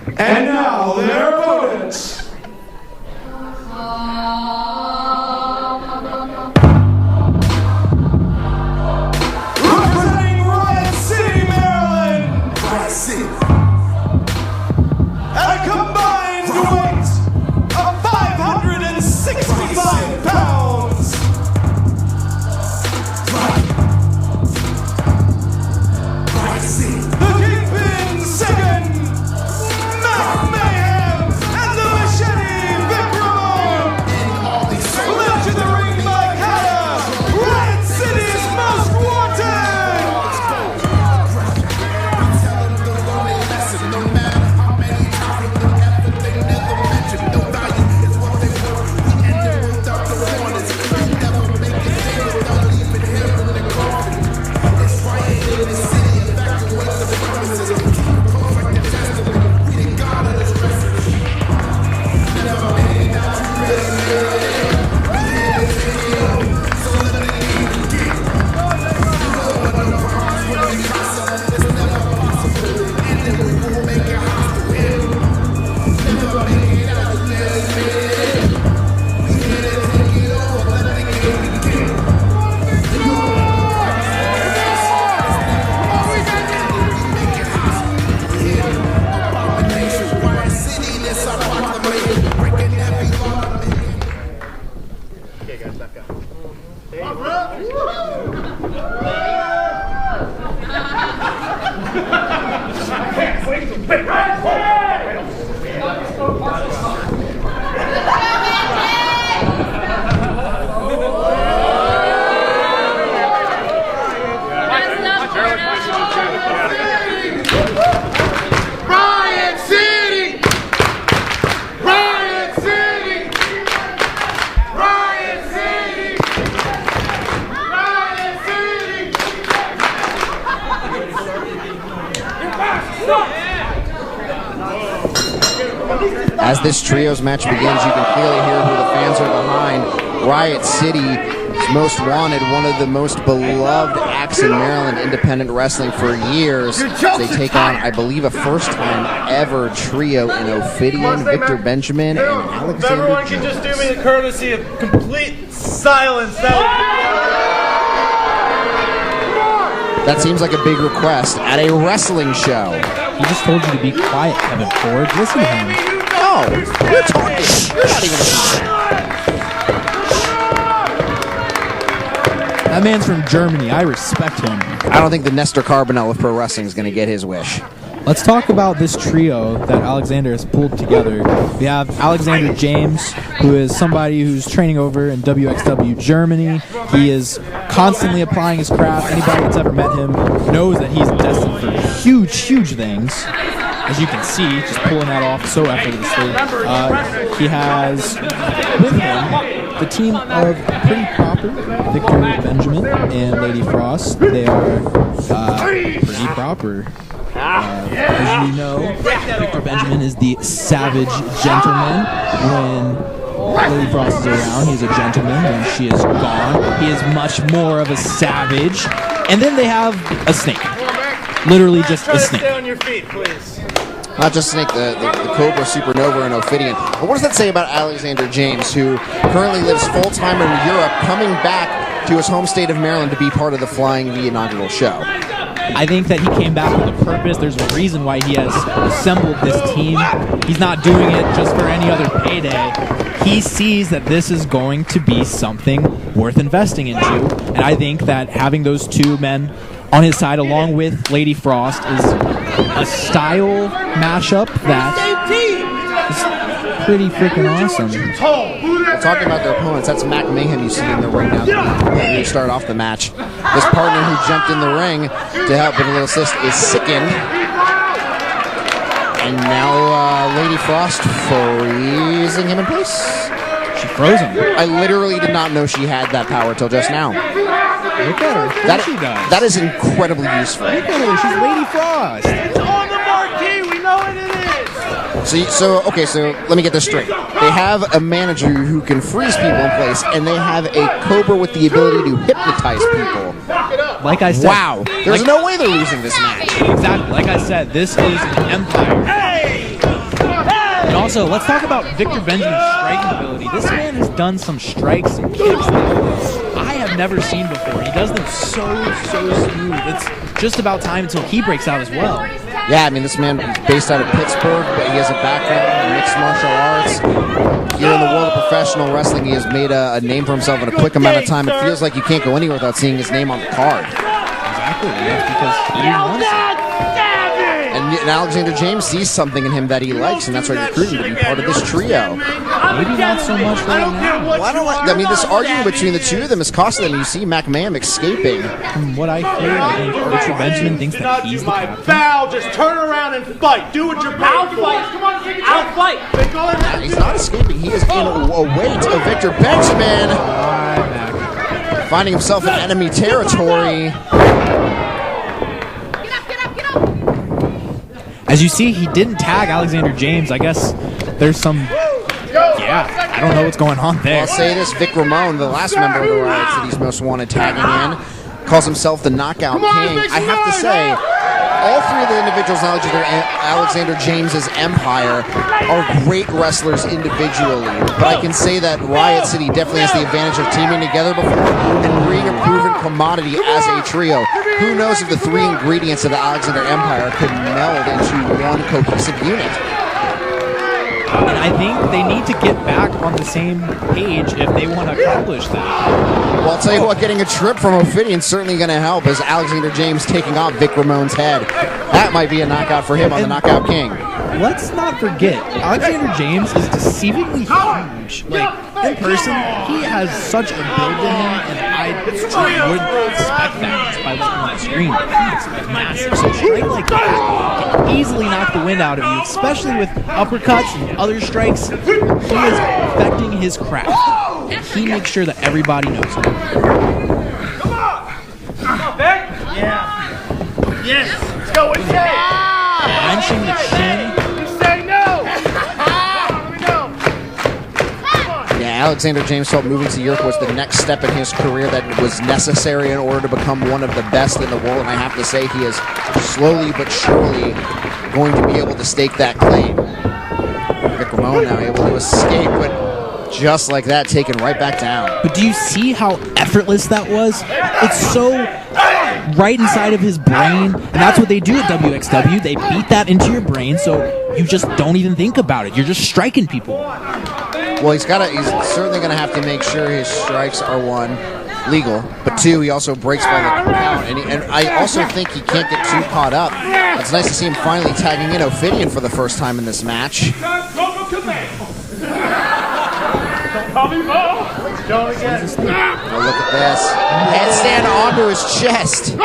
And now their opponents. Representing Riot City, Maryland. Riot City. At a combined weight of 565 pounds. Riot City. The Kingpin second. Mayhem and the Machete Vikram. Led to the ring by Kata, Riot City's most wanted. As this trios match begins, you can clearly hear who the fans are behind. Riot City, most wanted, one of the most beloved acts in Maryland independent wrestling for years. They take on, I believe, a first-time ever trio in Ophidian, Victor Benjamin, and Alexander Everyone can just do me the courtesy of complete silence. That seems like a big request at a wrestling show. He just told you to be quiet, Kevin Ford. Listen to him. No, you're talking. You're not even listening. That man's from Germany. I respect him. I don't think the Nestor Carbonell of pro wrestling is going to get his wish. Let's talk about this trio that Alexander has pulled together. We have Alexander James, who is somebody who's training over in WXW Germany. He is constantly applying his craft. Anybody that's ever met him knows that he's destined for huge, huge things. As you can see, just pulling that off so effortlessly. He has with him the team of Pretty Proper, Victor Benjamin and Lady Frost. They are pretty proper. As you know, Victor Benjamin is the savage gentleman. When Lady Frost is around, he's a gentleman. When she is gone, he is much more of a savage. And then they have a snake. Literally just a snake. Stay on your feet, please. Not just Snake, the Cobra Supernova and Ophidian. But what does that say about Alexander James, who currently lives full-time in Europe, coming back to his home state of Maryland to be part of the Flying V inaugural show? I think that he came back with a purpose. There's a reason why he has assembled this team. He's not doing it just for any other payday. He sees that this is going to be something worth investing into. And I think that having those two men on his side, along with Lady Frost, is a style mashup that is pretty freaking awesome. Talking about their opponents, that's Mac Mayhem you see in the ring now. Who started off the match. This partner who jumped in the ring to help with a little assist is sickened. And now Lady Frost freezing him in place. She froze him. I literally did not know she had that power till just now. Look at her. She does. That is incredibly useful. Look at her. She's Lady Frost. It's on the marquee. We know what it is. So let me get this straight. They have a manager who can freeze people in place, and they have a Cobra with the ability to hypnotize people. Like I said. Wow. There's no way they're losing this match. Exactly. Like I said, this is an empire. Hey! Also, let's talk about Victor Benjamin's striking ability. This man has done some strikes and kicks that I have never seen before. He does them so smooth. It's just about time until he breaks out as well. Yeah, I mean, this man is based out of Pittsburgh, but he has a background in mixed martial arts. Here in the world of professional wrestling, he has made a name for himself in a quick amount of time. It feels like you can't go anywhere without seeing his name on the card. Exactly, that's because he wants it. And Alexander James sees something in him that he likes, and that's why he recruited him to be part of this trio. Maybe not so much right now. I mean, this argument between the two of them is costing them. You see McMahon escaping. From what I hear, I think Victor Benjamin thinks that he's the captain. Foul, just turn around and fight. Do what you're paid for. Come on, take it. Outfight. He's not escaping. He is in a weight of Victor Benjamin. Finding himself in enemy territory. As you see, he didn't tag Alexander James. I guess there's some... Yeah, I don't know what's going on there. Well, I'll say this, Vic Ramon, the last member of the Riot City's Most Wanted tagging in, calls himself the Knockout King. I have to say, all three of the individuals in Alexander James's empire are great wrestlers individually, but I can say that Riot City definitely has the advantage of teaming together before and being a proven commodity as a trio. Who knows if the three ingredients of the Alexander Empire could meld into one cohesive unit. And I think they need to get back on the same page if they want to accomplish that. Well, I'll tell you what, getting a trip from Ophidian is certainly going to help as Alexander James taking off Vic Ramon's head. That might be a knockout for him on the Knockout King. Let's not forget, Alexander James is deceivingly huge. Like, in person, he has such a build to him, and I wouldn't expect that just by looking on the screen. But he's massive. So a strike like that can easily knock the wind out of you, especially with uppercuts and other strikes. He is perfecting his craft, and he makes sure that everybody knows it. Come on, Vic. Yeah. Yes. Let's go with it. Wrenching the chin. Alexander James felt moving to Europe was the next step in his career that was necessary in order to become one of the best in the world, and I have to say he is slowly but surely going to be able to stake that claim. Vic Ramon now able to escape, but just like that, taken right back down. But do you see how effortless that was? It's so right inside of his brain, and that's what they do at WXW. They beat that into your brain, so you just don't even think about it. You're just striking people. Well, he's certainly going to have to make sure his strikes are, one, legal, but two, he also breaks by the count. And I also think he can't get too caught up. It's nice to see him finally tagging in Ophidian for the first time in this match. Don't call me Mo. Go again. Oh, look at this. Headstand onto his chest.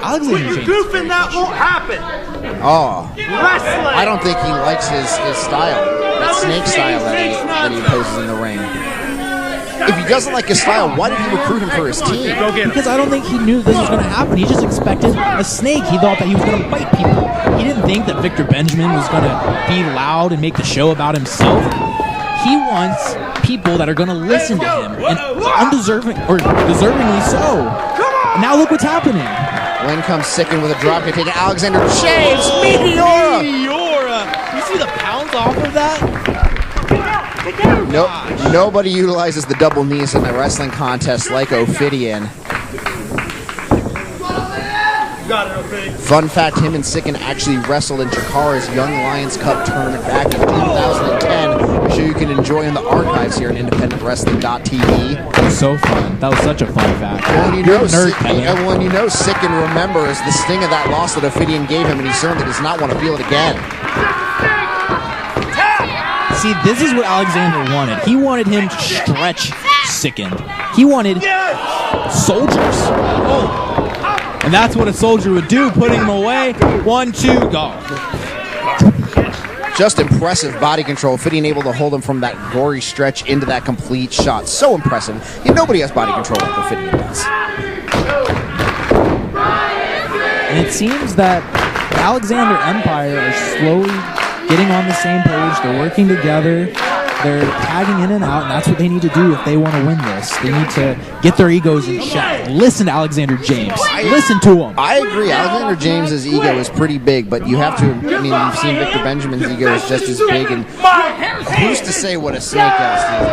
Alexander James. Goofing, that won't happen. Oh, Wrestling. I don't think he likes his style, that snake style that he imposes in the ring. If he doesn't like his style, why did he recruit him for his team? Because I don't think he knew this was going to happen. He just expected a snake. He thought that he was going to bite people. He didn't think that Victor Benjamin was going to be loud and make the show about himself. He wants people that are going to listen to him, and deservingly so. And now look what's happening. Lynn comes sickened with a drop kick, taking Alexander James, Meteora! You see the pounds off of that? Nope. Nobody utilizes the double knees in the wrestling contest like Ophidian. Fun fact, him and Sicken actually wrestled in Chikara's Young Lions Cup tournament back in 2010, which you can enjoy in the archives here at independentwrestling.tv. That was so fun. That was such a fun fact. Well, you know, Sicken remembers the sting of that loss that Ophidian gave him, and he certainly does not want to feel it again. See, this is what Alexander wanted. He wanted him to stretch Sicken. He wanted soldiers. Oh. And that's what a soldier would do, putting him away. 1, 2, go. Just impressive body control. Ophidian able to hold him from that gory stretch into that complete shot. So impressive. Nobody has body control like Ophidian does. And it seems that the Alexander Empire are slowly getting on the same page. They're working together. They're tagging in and out, and that's what they need to do if they want to win this. They need to get their egos in check. Listen to Alexander James. Listen to him. I agree. Alexander James's ego is pretty big, but you have to. I mean, you've seen Victor Benjamin's ego is just as big, and who's to say what a snake has to,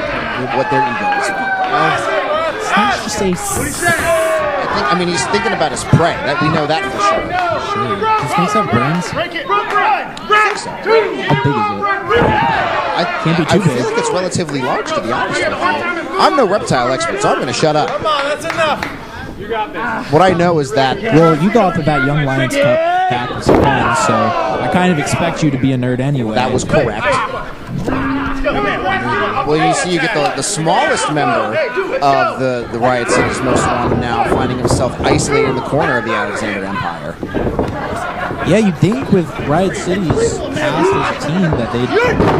what their ego is? Snakes just say. I mean, he's thinking about his prey. That we know that for sure. Sure. Does snakes have brains? How big is it? Can't be too I big. feel like it's relatively large, to be honest with you. I'm no reptile expert, so I'm going to shut up. Come on, that's enough. You got this. What I know is that Well, you got that young Lions Cup was fun, so I kind of expect you to be a nerd anyway. that was correct. Well, you see, you get the smallest member of the Riot City's Most Wanted now finding himself isolated in the corner of the Alexander Empire. Yeah, you'd think with Riot City's past as a team that they'd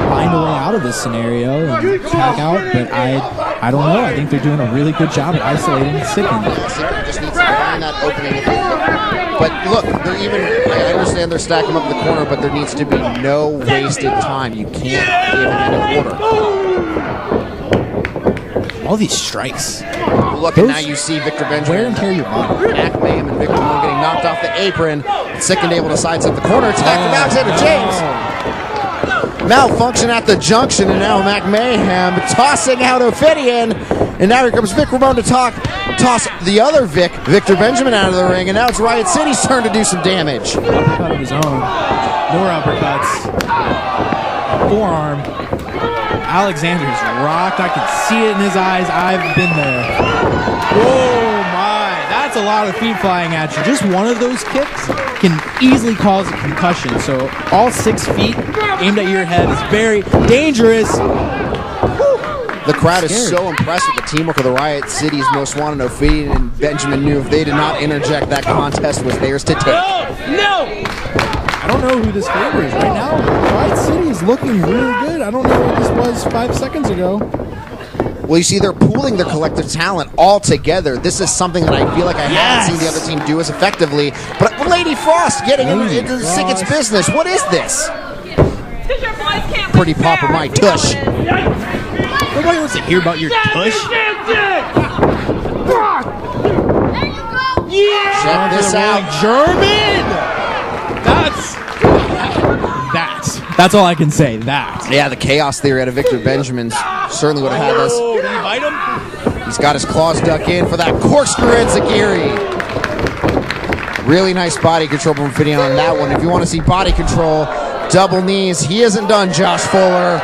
find a way out of this scenario and back out, but I don't know. I think they're doing a really good job at isolating Sicken. Sicken just needs to find that opening. But look, I understand they're stacking up in the corner, but there needs to be no wasted time. You can't give him any quarter. All these strikes. Look, and now you see Victor Benjamin. Wear and tear your body. Mac Mayhem and Victor Benjamin getting knocked off the apron. Sicken able to sidestep the corner attack from Alexander James. Malfunction at the junction, and now Mac Mayhem tossing out Ophidian. And now here comes Vic Ramon to toss the other Victor Benjamin, out of the ring. And now it's Riot City's turn to do some damage. Uppercut of his own. More uppercuts. Forearm. Alexander's rocked. I can see it in his eyes. I've been there. Whoa, my. That's a lot of feet flying at you. Just one of those kicks can easily cause a concussion. So all 6 feet aimed at your head is very dangerous. The crowd is so impressed with the teamwork of the Riot City's Most Wanted. Ophidian and Benjamin knew if they did not interject, that contest was theirs to take. No! I don't know who this favor is right now. Riot City is looking really good. I don't know what this was 5 seconds ago. Well, you see, they're pooling their collective talent all together. This is something that I feel like I haven't seen the other team do as effectively. But Lady Frost getting into the Sicken's business. What is this? Pretty pop of my tush. Nobody wants to hear about your tush. Check this out. German! That's all I can say. That. Yeah, the chaos theory out of Victor Benjamin's certainly would have had this. Did you bite him? He's got his claws duck in for that corkscrew enziguri. Really nice body control from Ophidian on that one. If you want to see body control, double knees. He isn't done, Josh Fuller.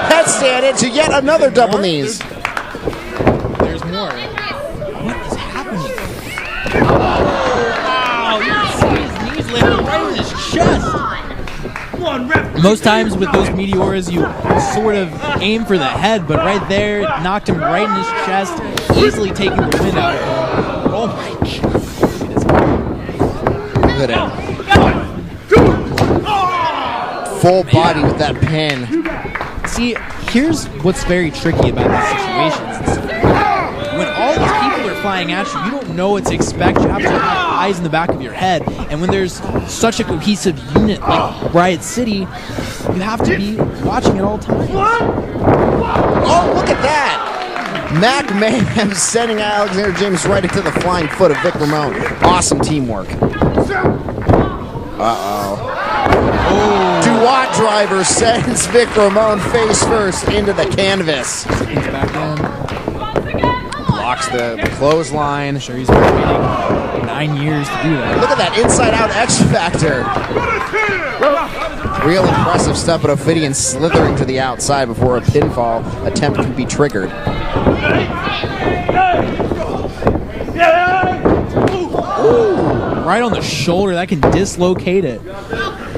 Headstand into yet another double knees. There's more. What is happening? Wow, you can see his knees landing right in his chest. Most times with those meteors, you sort of aim for the head, but right there, knocked him right in his chest, easily taking the wind out of him. Oh my God. Good end. Full body with that pin. See, here's what's very tricky about these situations. When all these people are flying at you, you don't know what to expect. You have to have eyes in the back of your head. And when there's such a cohesive unit like Riot City, you have to be watching at all times. Oh, look at that! Mac Mayhem sending Alexander James right into the flying foot of Vic Ramon. Awesome teamwork. Duat driver sends Vic Ramon face first into the canvas. He's back in. Blocks the clothesline. I'm sure he's been waiting 9 years to do that. Look at that inside-out X-Factor. Real impressive stuff, but Ophidian slithering to the outside before a pinfall attempt can be triggered. Ooh, right on the shoulder. That can dislocate it.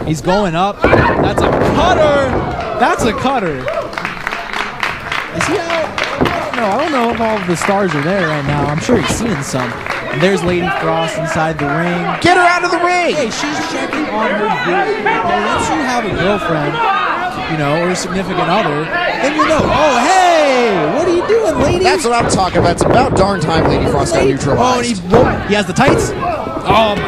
He's going up. That's a cutter. That's a cutter. Is he out? I don't know if all of the stars are there right now. I'm sure he's seeing some. And there's Lady Frost inside the ring. Get her out of the ring! Hey, she's checking on her dude. Once you have a girlfriend, or a significant other, then you know, oh, hey, what are you doing, lady? That's what I'm talking about. It's about darn time Lady Frost got neutralized. Oh, and he has the tights? Oh, my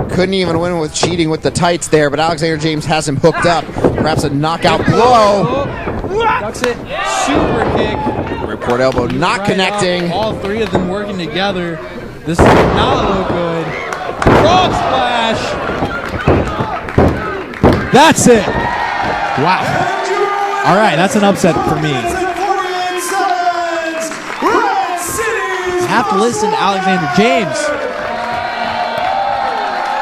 God. couldn't even win with cheating with the tights there, but Alexander James has him hooked up. Perhaps a knockout blow. Ducks it. Super kick. Ripcord elbow not Right connecting. up. All three of them working together. This does not look good. Frog splash. That's it. Wow. All right, that's an upset for me. I have to listen to Alexander James.